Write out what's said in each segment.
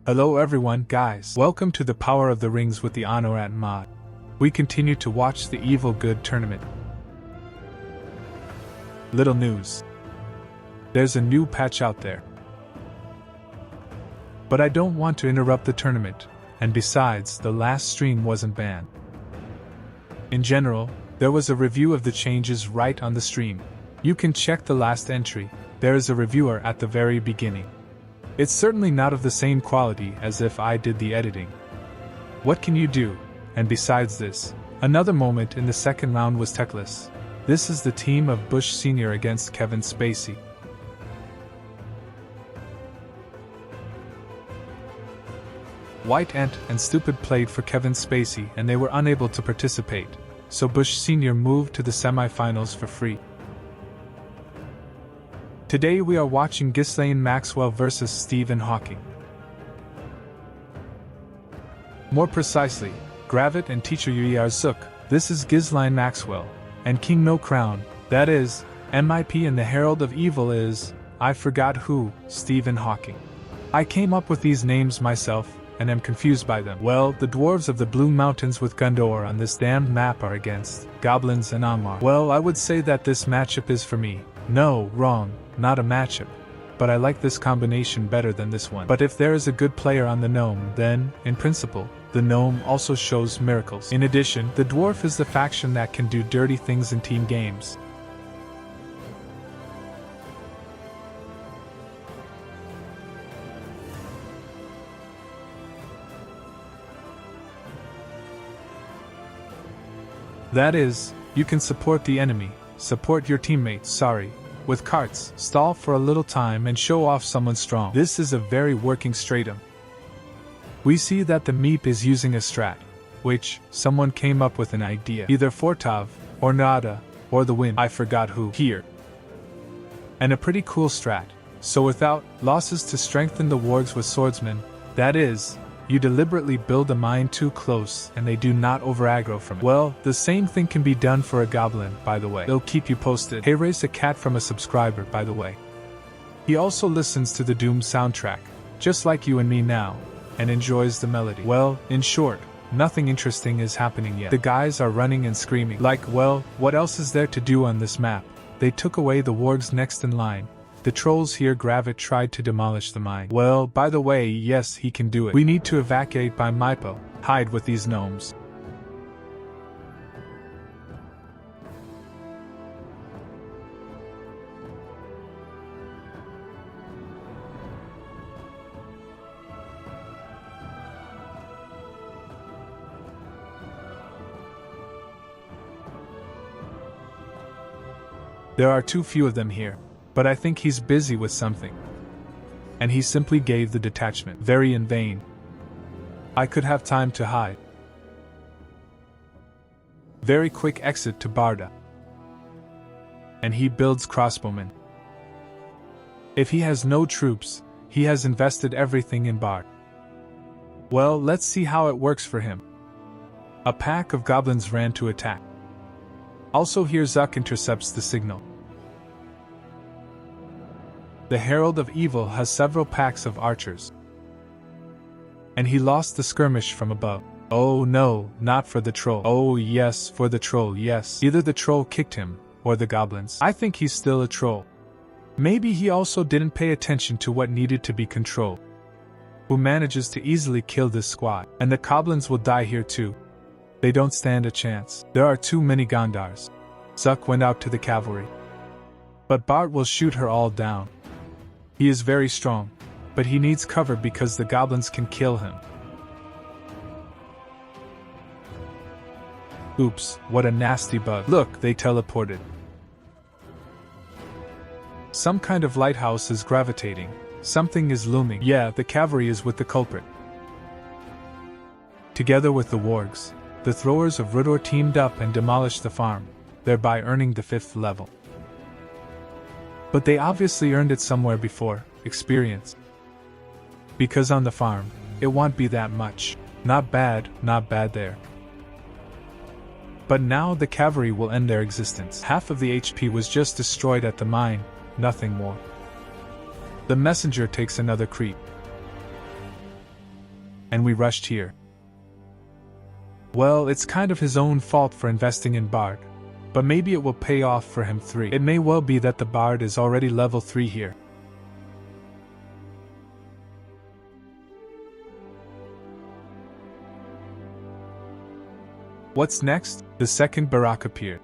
Hello everyone, guys. Welcome to the Power of the Rings with the Ennorath mod. We continue to watch the EvilGood tournament. Little news. There's a new patch out there. But I don't want to interrupt the tournament, and besides, the last stream wasn't banned. In general, there was a review of the changes right on the stream. You can check the last entry, there is a reviewer at the very beginning. It's certainly not of the same quality as if I did the editing. What can you do? And besides this, another moment in the second round was techless. This is the team of Bush Sr. against Kevin Spacey. White Ant and Stupid played for Kevin Spacey and they were unable to participate, so Bush Sr. moved to the semifinals for free. Today we are watching Ghislaine Maxwell vs Stephen Hawking. More precisely, Gravit and Teacher ROTWK. This is Ghislaine Maxwell, and King No Crown, that is, MIP, and the Herald of Evil is, I forgot who, Stephen Hawking. I came up with these names myself, and am confused by them. Well, the dwarves of the Blue Mountains with Gondor on this damned map are against goblins and Amar. Well, I would say that this matchup is for me. No, wrong, not a matchup. But I like this combination better than this one. But if there is a good player on the gnome, then, in principle, the gnome also shows miracles. In addition, the dwarf is the faction that can do dirty things in team games. That is, you can support the enemy, support your teammates, with carts, stall for a little time and show off someone strong. This is a very working stratum. We see that the Meep is using a strat, which, someone came up with an idea. Either Fortov, or Nada, or the Wind, I forgot who, here. And a pretty cool strat, so without losses to strengthen the wargs with swordsmen, that is, you deliberately build a mine too close and they do not over-aggro from it. Well, the same thing can be done for a goblin, by the way. They'll keep you posted. Hey, raise a cat from a subscriber, by the way. He also listens to the Doom soundtrack, just like you and me now, and enjoys the melody. Well, in short, nothing interesting is happening yet. The guys are running and screaming. Like, well, what else is there to do on this map? They took away the wargs next in line. The trolls here. Gravit tried to demolish the mine. Well, by the way, yes, he can do it. We need to evacuate by Mypo. Hide with these gnomes. There are too few of them here. But I think he's busy with something. And he simply gave the detachment. Very in vain. I could have time to hide. Very quick exit to Barda. And he builds crossbowmen. If he has no troops, he has invested everything in Bard. Well, let's see how it works for him. A pack of goblins ran to attack. Also here Zuck intercepts the signal. The Herald of Evil has several packs of archers. And he lost the skirmish from above. Oh no, not for the troll. Oh yes, for the troll, yes. Either the troll kicked him, or the goblins. I think he's still a troll. Maybe he also didn't pay attention to what needed to be controlled. Who manages to easily kill this squad. And the goblins will die here too. They don't stand a chance. There are too many Gondars. Zuck went out to the cavalry. But Bart will shoot her all down. He is very strong, but he needs cover because the goblins can kill him. Oops, what a nasty bug. Look, they teleported. Some kind of lighthouse is gravitating. Something is looming. Yeah, the cavalry is with the culprit. Together with the wargs, the throwers of Rudor teamed up and demolished the farm, thereby earning the 5th level. But they obviously earned it somewhere before, experience. Because on the farm, it won't be that much. Not bad there. But now the cavalry will end their existence. Half of the HP was just destroyed at the mine, nothing more. The messenger takes another creep. and we rushed here. Well, it's kind of his own fault for investing in Bard, but maybe it will pay off for him 3. It may well be that the Bard is already level 3 here. What's next? The second Barak appeared.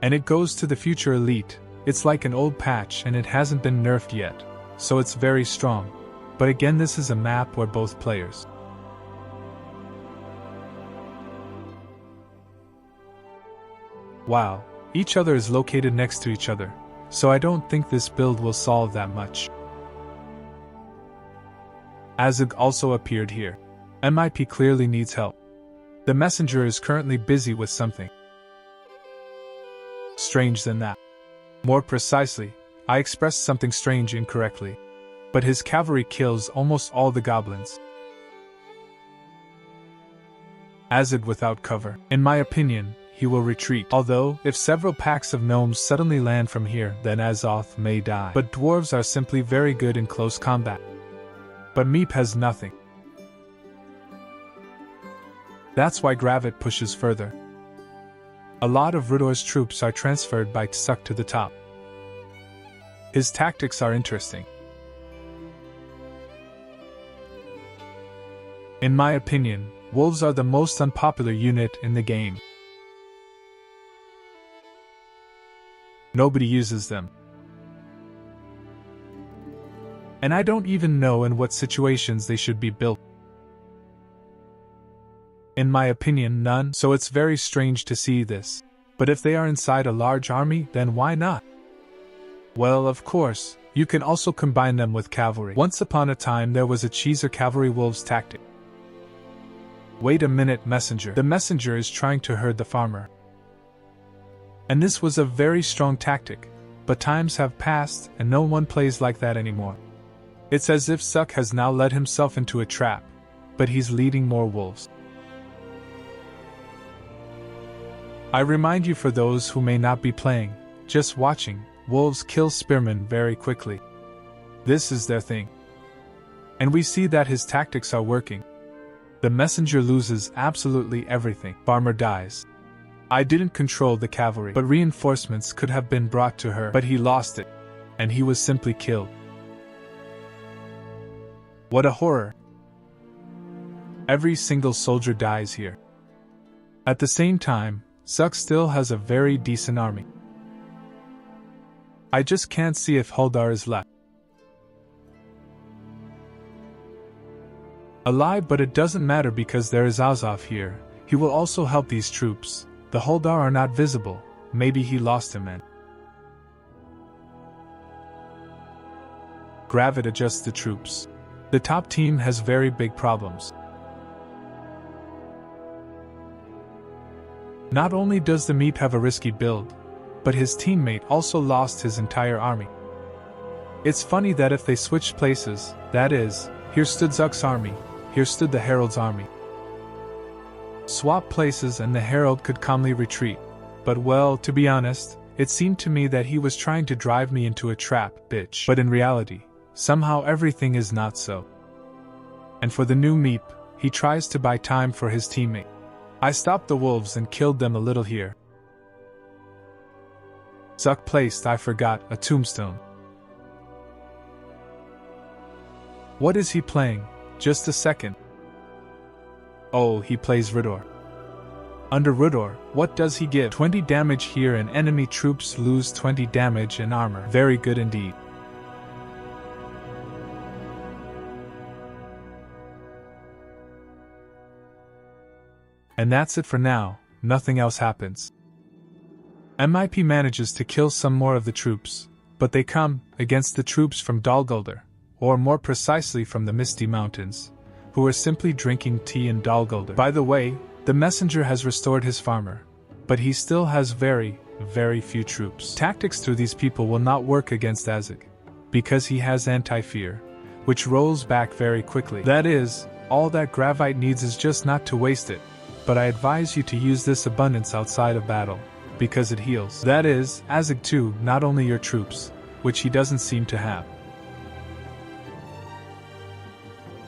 And it goes to the future elite. It's like an old patch and it hasn't been nerfed yet, so it's very strong. But again, this is a map where both players. Wow, each other is located next to each other, so I don't think this build will solve that much. Azug also appeared here. MIP clearly needs help. The messenger is currently busy with something. Strange than that. More precisely, I expressed something strange incorrectly. But his cavalry kills almost all the goblins. Azug without cover. In my opinion, he will retreat. Although, if several packs of gnomes suddenly land from here, then Azoth may die. But dwarves are simply very good in close combat. But Meep has nothing. That's why Gravit pushes further. A lot of Rudor's troops are transferred by Tsuk to the top. His tactics are interesting. In my opinion, wolves are the most unpopular unit in the game. Nobody uses them. And I don't even know in what situations they should be built. In my opinion, none, so it's very strange to see this. But if they are inside a large army, then why not? Well, of course, you can also combine them with cavalry. Once upon a time there was a Cheeser cavalry wolves tactic. Wait a minute, messenger. The messenger is trying to herd the farmer. And this was a very strong tactic, but times have passed and no one plays like that anymore. It's as if Tsuk has now led himself into a trap, but he's leading more wolves. I remind you, for those who may not be playing, just watching, wolves kill spearmen very quickly. This is their thing. And we see that his tactics are working. The messenger loses absolutely everything. Farmer dies. I didn't control the cavalry, but reinforcements could have been brought to her, but he lost it. And he was simply killed. What a horror. Every single soldier dies here. At the same time, Tsuk still has a very decent army. I just can't see if Huldar is left alive, but it doesn't matter because there is Azov here. He will also help these troops. The Huldar are not visible. Maybe he lost him and Gravit adjusts the troops. The top team has very big problems. Not only does the Meep have a risky build, but his teammate also lost his entire army. It's funny that if they switched places, that is, here stood Zuk's army, here stood the Herald's army. Swap places and the Herald could calmly retreat, but well, to be honest, it seemed to me that he was trying to drive me into a trap, bitch. But in reality, somehow everything is not so. And for the new Meep, he tries to buy time for his teammate. I stopped the wolves and killed them a little here. Tsuk placed, I forgot, a tombstone. What is he playing? Just a second. Oh, he plays Rudor. Under Rudor, what does he give? 20 damage here and enemy troops lose 20 damage and armor. Very good indeed. And that's it for now, nothing else happens. MIP manages to kill some more of the troops, but they come against the troops from Dalguldur, or more precisely from the Misty Mountains, who are simply drinking tea in Dalguldur. By the way, the messenger has restored his farmer, but he still has very, very few troops. Tactics through these people will not work against Azug, because he has anti-fear, which rolls back very quickly. That is, all that Gravite needs is just not to waste it. But I advise you to use this abundance outside of battle, because it heals. That is, Azug too, not only your troops, which he doesn't seem to have.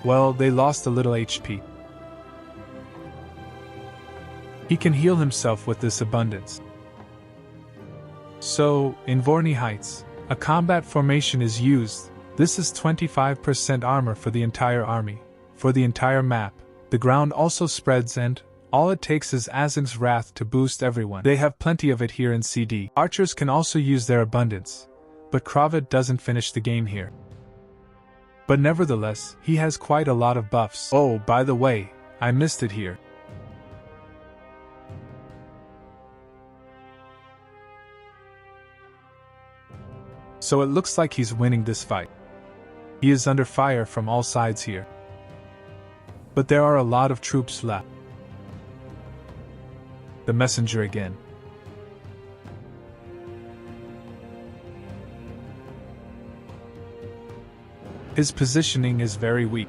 Well, they lost a little HP. He can heal himself with this abundance. So, in Vorny Heights, a combat formation is used. This is 25% armor for the entire army. For the entire map, the ground also spreads and all it takes is Azog's Wrath to boost everyone. They have plenty of it here in CD. Archers can also use their abundance, but Kravid doesn't finish the game here. But nevertheless, he has quite a lot of buffs. Oh, by the way, I missed it here. So it looks like he's winning this fight. He is under fire from all sides here. But there are a lot of troops left. The messenger again. His positioning is very weak.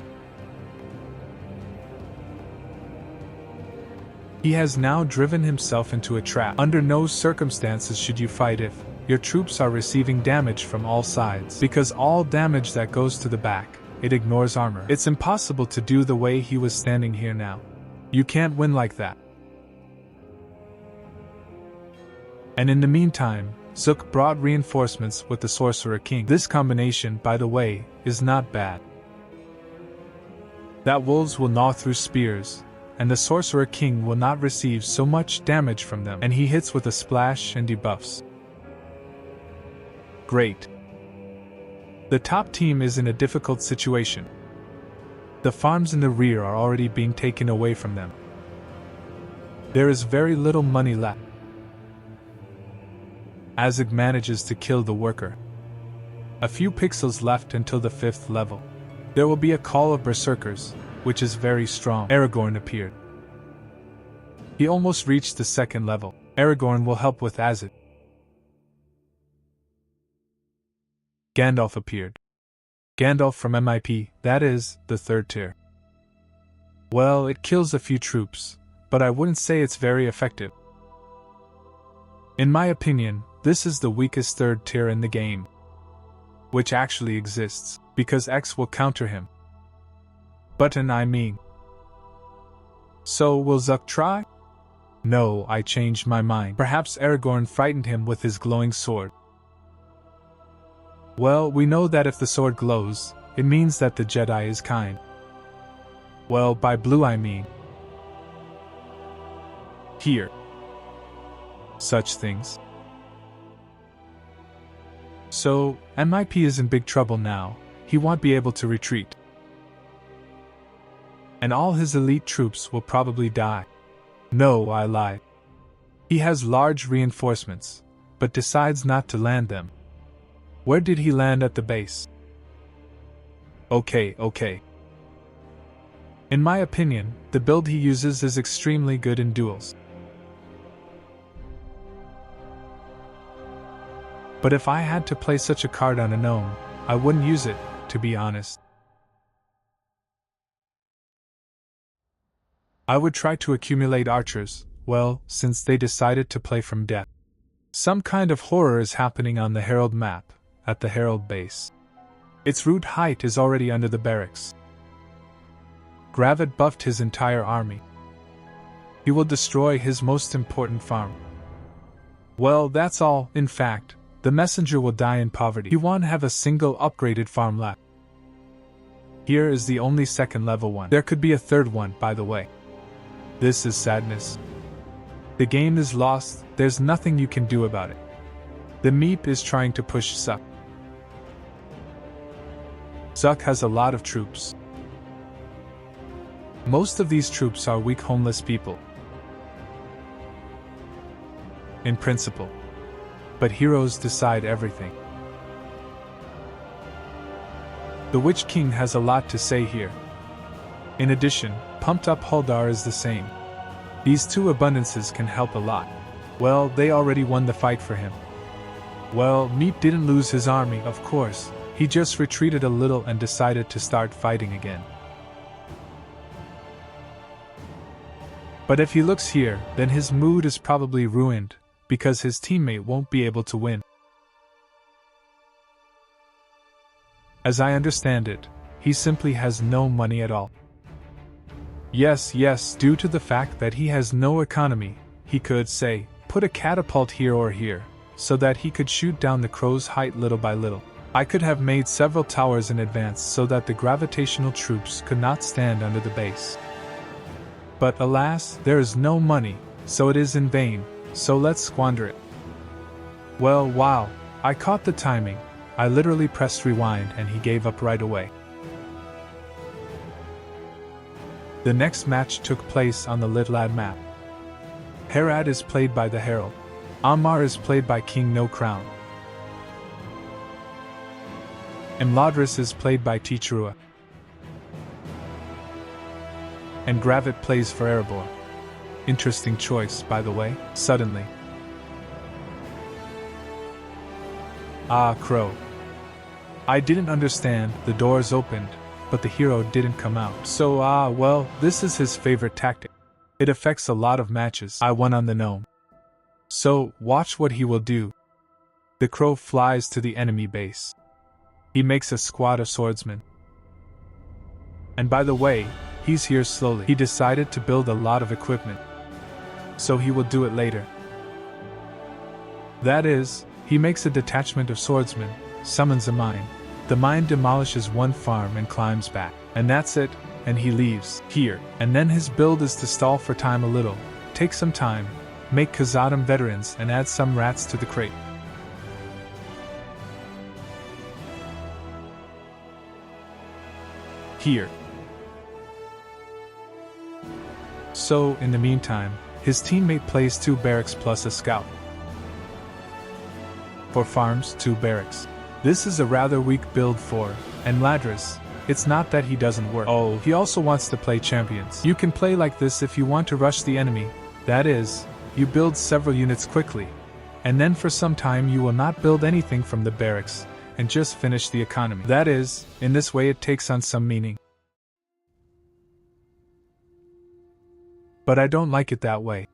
He has now driven himself into a trap. Under no circumstances should you fight if your troops are receiving damage from all sides, because all damage that goes to the back, it ignores armor. It's impossible to do the way he was standing here now. You can't win like that. And in the meantime, Zook brought reinforcements with the Sorcerer King. This combination, by the way, is not bad. That wolves will gnaw through spears, and the Sorcerer King will not receive so much damage from them, and he hits with a splash and debuffs. Great. The top team is in a difficult situation. The farms in the rear are already being taken away from them. There is very little money left. Azog manages to kill the worker. A few pixels left until the 5th level. There will be a call of berserkers, which is very strong. Aragorn appeared. He almost reached the 2nd level. Aragorn will help with Azog. Gandalf appeared. Gandalf from MIP, that is, the 3rd tier. Well, it kills a few troops, but I wouldn't say it's very effective. In my opinion, this is the weakest 3rd tier in the game, which actually exists, because X will counter him. Button I mean. So will Zook try? No, I changed my mind. Perhaps Aragorn frightened him with his glowing sword. Well, we know that if the sword glows, it means that the Jedi is kind. Well, by blue I mean here. Such things. So, MIP is in big trouble now. He won't be able to retreat. And all his elite troops will probably die. No, I lied. He has large reinforcements, but decides not to land them. Where did he land at the base? Okay. In my opinion, the build he uses is extremely good in duels. But if I had to play such a card on a gnome, I wouldn't use it, to be honest. I would try to accumulate archers, well, since they decided to play from depth. Some kind of horror is happening on the Herald map, at the Herald base. Its root height is already under the barracks. Gravid buffed his entire army. He will destroy his most important farm. Well, that's all, in fact. The messenger will die in poverty. He won't have a single upgraded farm left. Here is the only 2nd level one. There could be a 3rd one, by the way. This is sadness. The game is lost, there's nothing you can do about it. The Meep is trying to push Zook. Zook has a lot of troops. Most of these troops are weak homeless people. In principle. But heroes decide everything. The Witch King has a lot to say here. In addition, pumped up Huldar is the same. These two abundances can help a lot. Well, they already won the fight for him. Well, Meep didn't lose his army, of course. He just retreated a little and decided to start fighting again. But if he looks here, then his mood is probably ruined, because his teammate won't be able to win. As I understand it, he simply has no money at all. Yes, due to the fact that he has no economy, he could, say, put a catapult here or here, so that he could shoot down the crow's height little by little. I could have made several towers in advance so that the gravitational troops could not stand under the base. But alas, there is no money, so it is in vain, so let's squander it. Well, wow, I caught the timing. I literally pressed rewind and he gave up right away. The next match took place on the Litlad map. Herad is played by the Herald. Ammar is played by King No Crown. Imladris is played by Tichurua. And Gravit plays for Erebor. Interesting choice, by the way, suddenly. Ah, Crow. I didn't understand, the doors opened, but the hero didn't come out. So well, this is his favorite tactic. It affects a lot of matches. I won on the gnome. So, watch what he will do. The crow flies to the enemy base. He makes a squad of swordsmen. And by the way, he's here slowly. He decided to build a lot of equipment. So he will do it later. That is, he makes a detachment of swordsmen, summons a mine. The mine demolishes one farm and climbs back. And that's it, and he leaves, here. And then his build is to stall for time a little, take some time, make Khazadam veterans and add some rats to the crate. Here. So, in the meantime, his teammate plays 2 barracks plus a scout. For farms, 2 barracks. This is a rather weak build for Enladris. It's not that he doesn't work. Oh, he also wants to play champions. You can play like this if you want to rush the enemy. That is, you build several units quickly, and then for some time you will not build anything from the barracks, and just finish the economy. That is, in this way it takes on some meaning. But I don't like it that way.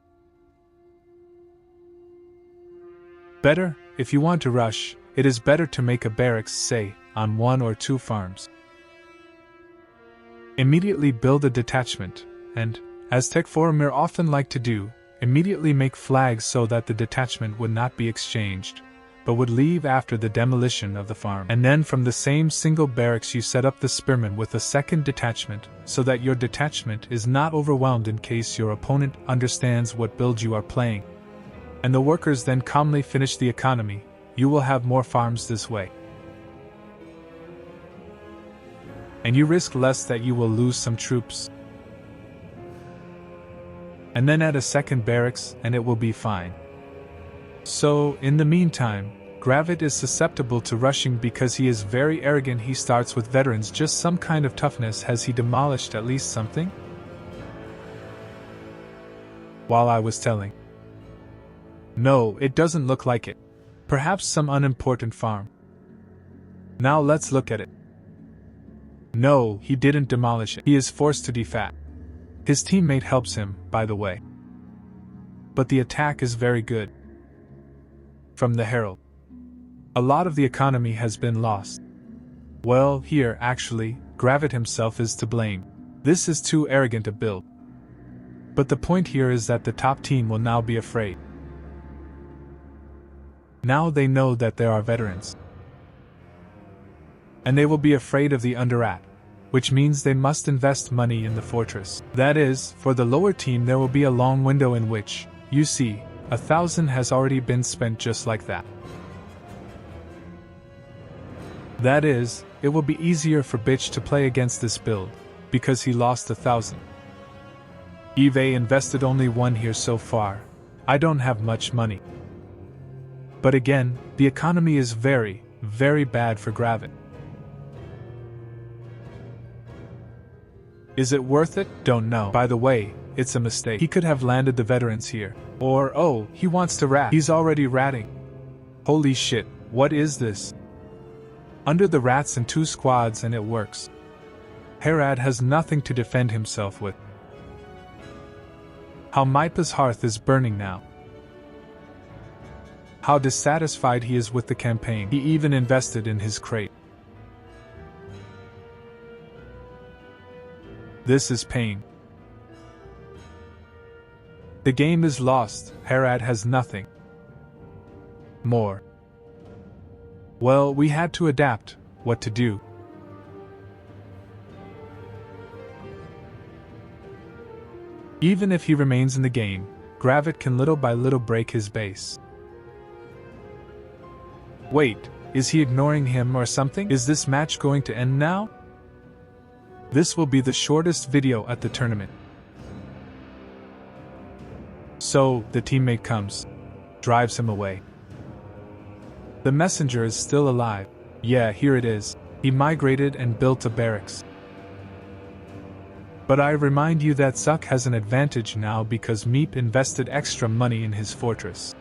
Better, if you want to rush, it is better to make a barracks, say, on 1 or 2 farms. Immediately build a detachment, and, as Tekformir often like to do, immediately make flags so that the detachment would not be exchanged, but would leave after the demolition of the farm. And then from the same single barracks you set up the spearmen with a second detachment, so that your detachment is not overwhelmed in case your opponent understands what build you are playing. And the workers then calmly finish the economy. You will have more farms this way. And you risk less that you will lose some troops. And then add a second barracks and it will be fine. So, in the meantime, Gravit is susceptible to rushing because he is very arrogant. He starts with veterans, just some kind of toughness. Has he demolished at least something? While I was telling. No, it doesn't look like it. Perhaps some unimportant farm. Now let's look at it. No, he didn't demolish it. He is forced to defat. His teammate helps him, by the way. But the attack is very good. From the Herald. A lot of the economy has been lost. Well, here, actually, Gravit himself is to blame. This is too arrogant a build. But the point here is that the top team will now be afraid. Now they know that there are veterans. And they will be afraid of the Ennorath, which means they must invest money in the fortress. That is, for the lower team there will be a long window in which, you see, 1,000 has already been spent just like that. That is, it will be easier for Bitch to play against this build, because he lost 1,000. Eve invested only 1 here so far. I don't have much money. But again, the economy is very, very bad for Gravit. Is it worth it? Don't know. By the way, it's a mistake. He could have landed the veterans here. Or, oh, he wants to rat. He's already ratting. Holy shit, what is this? Under the rats in 2 squads and it works. Herad has nothing to defend himself with. How Maipa's hearth is burning now. How dissatisfied he is with the campaign. He even invested in his crate. This is pain. The game is lost, Herad has nothing more. Well, we had to adapt. What to do? Even if he remains in the game, Gravit can little by little break his base. Wait, is he ignoring him or something? Is this match going to end now? This will be the shortest video at the tournament. So, the teammate comes, drives him away. The messenger is still alive. Yeah, here it is. He migrated and built a barracks. But I remind you that Zuck has an advantage now because Meep invested extra money in his fortress.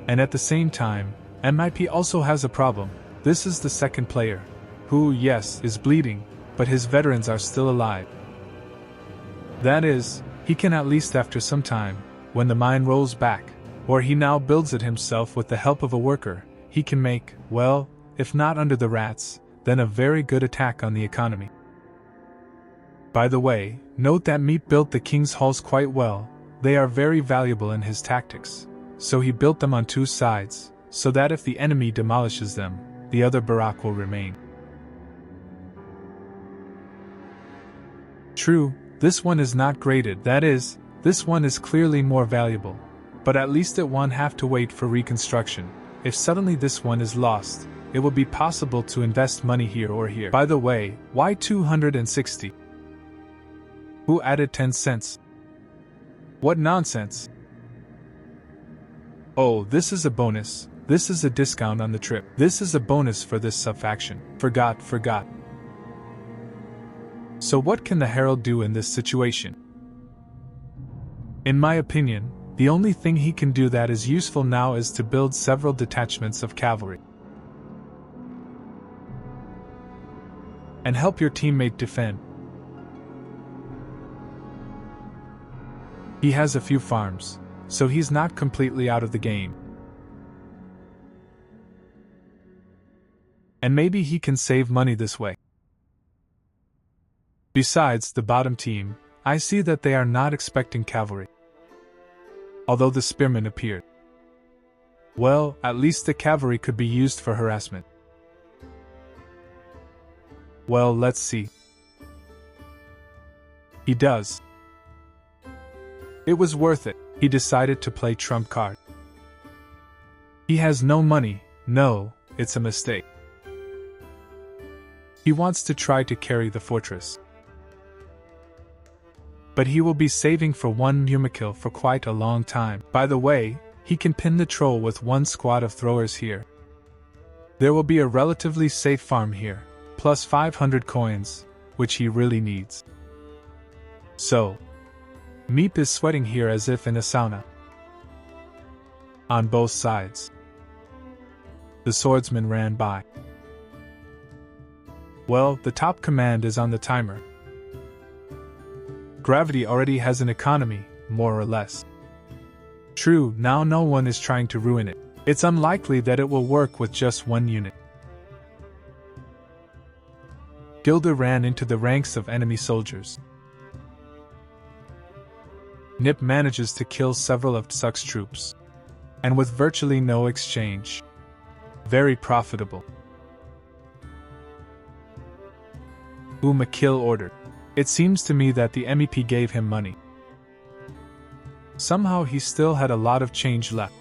And at the same time, MIP also has a problem. This is the second player, who, yes, is bleeding, but his veterans are still alive. That is, he can at least after some time, when the mine rolls back, or he now builds it himself with the help of a worker, he can make, well, if not under the rats, then a very good attack on the economy. By the way, note that Meep built the king's halls quite well. They are very valuable in his tactics, so he built them on two sides, so that if the enemy demolishes them, the other barrack will remain. True, this one is not graded, that is, this one is clearly more valuable, but at least it won't have to wait for reconstruction. If suddenly this one is lost, it will be possible to invest money here or here. By the way, why 260? Who added 10 cents? What nonsense? Oh, this is a bonus. This is a discount on the trip. This is a bonus for this sub-faction. Forgot. So what can the Herald do in this situation? In my opinion, the only thing he can do that is useful now is to build several detachments of cavalry. And help your teammate defend. He has a few farms, so he's not completely out of the game. And maybe he can save money this way. Besides, the bottom team, I see that they are not expecting cavalry. Although the spearmen appeared. Well, at least the cavalry could be used for harassment. Well, let's see. He does. It was worth it. He decided to play trump card. He has no money. No, it's a mistake. He wants to try to carry the fortress. But he will be saving for one Mumikill for quite a long time. By the way, he can pin the troll with one squad of throwers here. There will be a relatively safe farm here, plus 500 coins, which he really needs. So, Meep is sweating here as if in a sauna. On both sides. The swordsman ran by. Well, the top command is on the timer. Gravity already has an economy, more or less. True, now no one is trying to ruin it. It's unlikely that it will work with just one unit. Gilda ran into the ranks of enemy soldiers. Nip manages to kill several of Zuck's troops. And with virtually no exchange. Very profitable. Kill ordered. It seems to me that the MEP gave him money. Somehow he still had a lot of change left.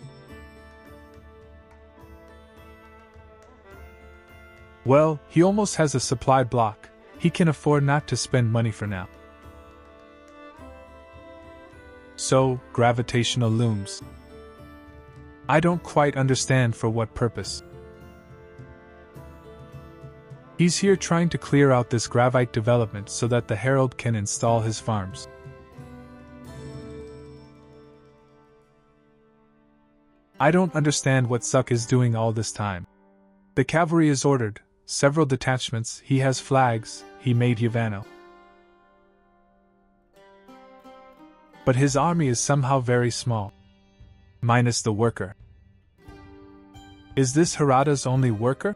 Well, he almost has a supply block. He can afford not to spend money for now. So, gravitational looms. I don't quite understand for what purpose. He's here trying to clear out this gravite development so that the Herald can install his farms. I don't understand what Zuck is doing all this time. The cavalry is ordered, several detachments, he has flags, he made Yavano. But his army is somehow very small. Minus the worker. Is this Harada's only worker?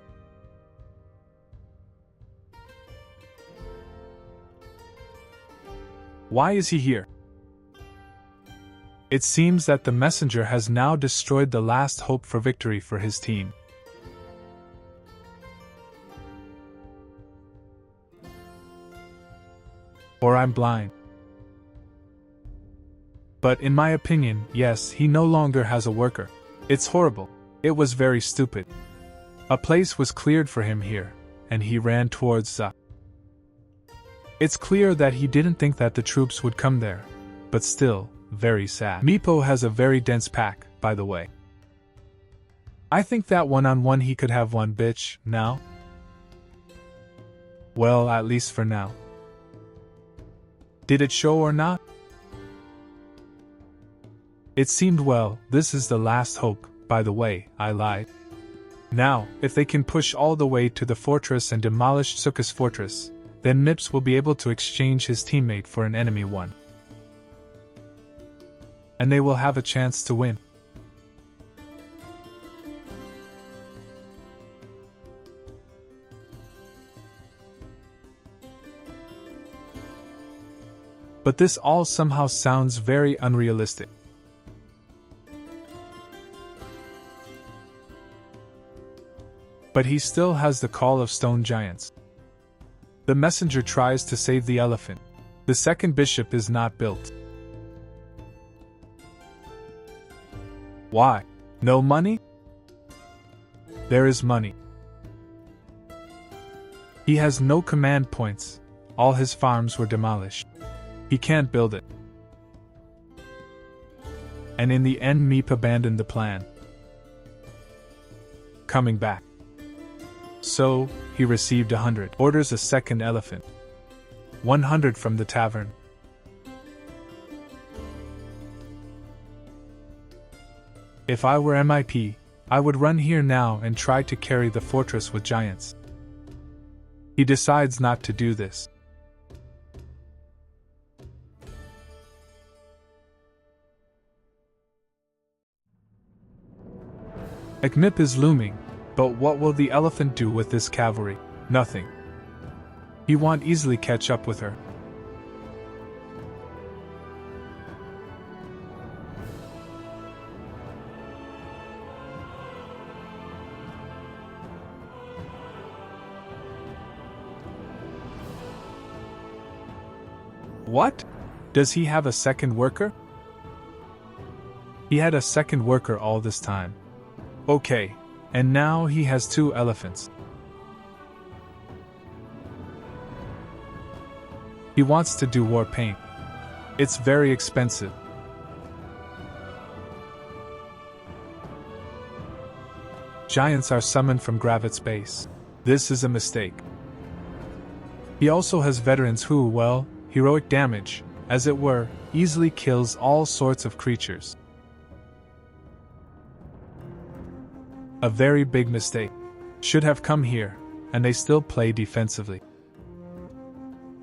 Why is he here? It seems that the messenger has now destroyed the last hope for victory for his team. Or I'm blind. But in my opinion, yes, he no longer has a worker. It's horrible. It was very stupid. A place was cleared for him here, and he ran towards the... It's clear that he didn't think that the troops would come there, but still, very sad. Meepo has a very dense pack, by the way. I think that one-on-one he could have one bitch, now? Well, at least for now. Did it show or not? It seemed well, this is the last hope, by the way, I lied. Now, if they can push all the way to the fortress and demolish Tsuka's fortress, then Mips will be able to exchange his teammate for an enemy one. And they will have a chance to win. But this all somehow sounds very unrealistic. But he still has the call of stone giants. The messenger tries to save the elephant. The second bishop is not built. Why? No money? There is money. He has no command points. All his farms were demolished. He can't build it. And in the end Meep abandoned the plan. Coming back. So, he received 100. Orders a second elephant. 100 from the tavern. If I were MIP, I would run here now and try to carry the fortress with giants. He decides not to do this. Ekmip is looming, but what will the elephant do with this cavalry? Nothing. He won't easily catch up with her. What? Does he have a second worker? He had a second worker all this time. Okay, and now he has 2 elephants. He wants to do war paint. It's very expensive. Giants are summoned from Gravit's base. This is a mistake. He also has veterans who, well, heroic damage, as it were, easily kills all sorts of creatures. A very big mistake. Should have come here, and they still play defensively.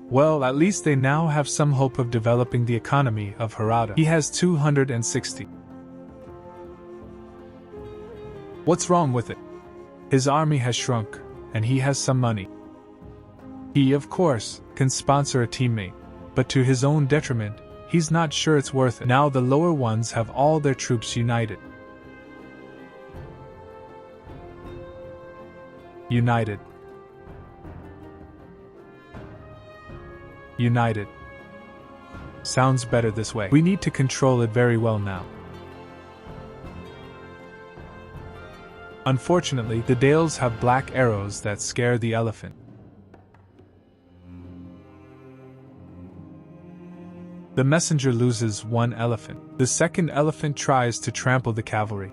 Well, at least they now have some hope of developing the economy of Harada. He has 260. What's wrong with it? His army has shrunk, and he has some money. He, of course, can sponsor a teammate, but to his own detriment, he's not sure it's worth it. Now the lower ones have all their troops united. United. United. Sounds better this way. We need to control it very well now. Unfortunately, the Dales have black arrows that scare the elephant. The messenger loses 1 elephant. The second elephant tries to trample the cavalry.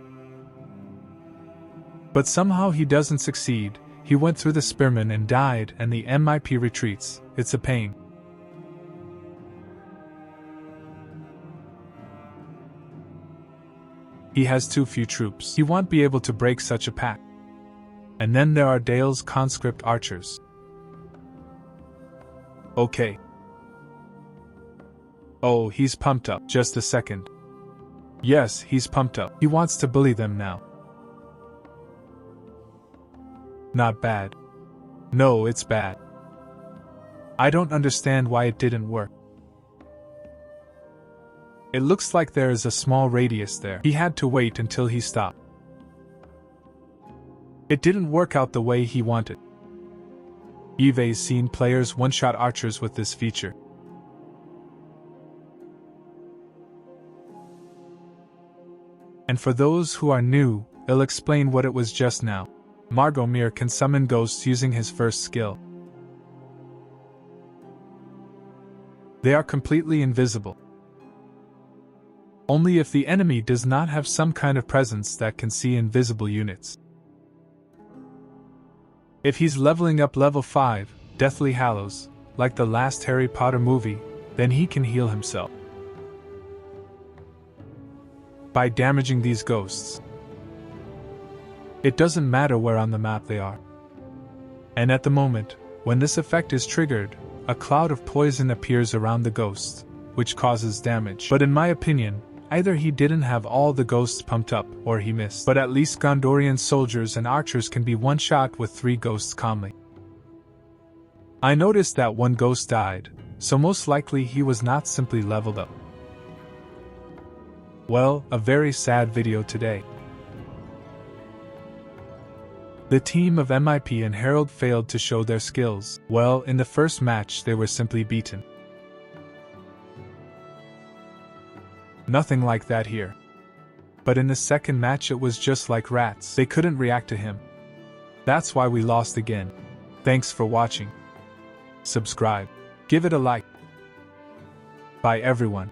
But somehow he doesn't succeed. He went through the spearmen and died, and the MIP retreats. It's a pain. He has too few troops. He won't be able to break such a pack. And then there are Dale's conscript archers. Okay. Oh, he's pumped up. Just a second. Yes, he's pumped up. He wants to bully them now. Not bad. No, it's bad. I don't understand why it didn't work. It looks like there is a small radius there. He had to wait until he stopped. It didn't work out the way he wanted. Eve's seen players one-shot archers with this feature. And for those who are new, I'll explain what it was just now. Margomir can summon ghosts using his first skill. They are completely invisible. Only if the enemy does not have some kind of presence that can see invisible units. If he's leveling up level 5, Deathly Hallows, like the last Harry Potter movie, then he can heal himself by damaging these ghosts. It doesn't matter where on the map they are. And at the moment, when this effect is triggered, a cloud of poison appears around the ghost, which causes damage. But in my opinion, either he didn't have all the ghosts pumped up, or he missed. But at least Gondorian soldiers and archers can be one-shot with 3 ghosts calmly. I noticed that 1 ghost died, so most likely he was not simply leveled up. Well, a very sad video today. The team of MIP and Herald failed to show their skills. Well, in the first match they were simply beaten. Nothing like that here. But in the second match it was just like rats. They couldn't react to him. That's why we lost again. Thanks for watching. Subscribe. Give it a like. Bye everyone.